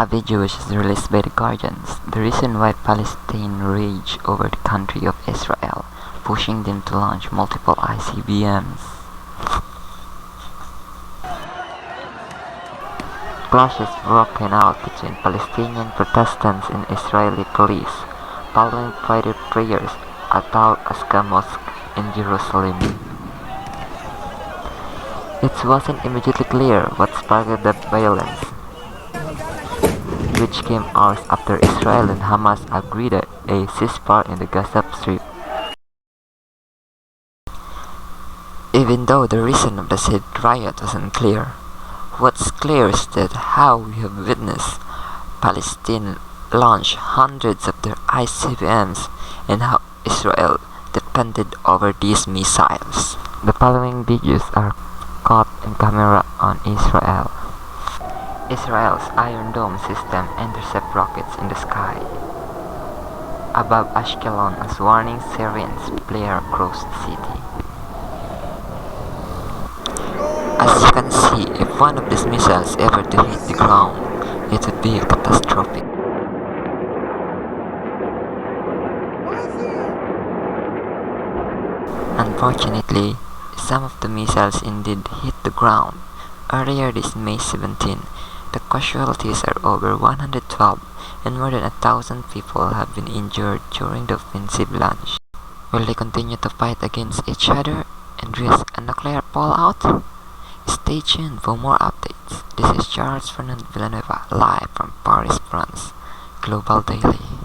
A video which is released by The Guardians, the reason why Palestine rage over the country of Israel, pushing them to launch multiple ICBMs. Clashes broken out between Palestinian Protestants and Israeli police following Friday prayers at Al-Aqsa Mosque in Jerusalem. It wasn't immediately clear what sparked the violence, which came hours after Israel and Hamas agreed a ceasefire in the Gaza Strip. Even though the reason of the said riot wasn't clear, what's clear is that how we have witnessed Palestine launch hundreds of their ICBMs and how Israel defended over these missiles. The following videos are caught in camera on Israel. Israel's Iron Dome system intercept rockets in the sky above Ashkelon as warning sirens blare across the city. As you can see, if one of these missiles ever to hit the ground, it would be catastrophic. Unfortunately, some of the missiles indeed hit the ground. Earlier this May 17, the casualties are over 112 and more than 1,000 people have been injured during the offensive launch. Will they continue to fight against each other and risk a nuclear fallout? Stay tuned for more updates. This is Charles Fernand Villanueva, live from Paris, France. Global Daily.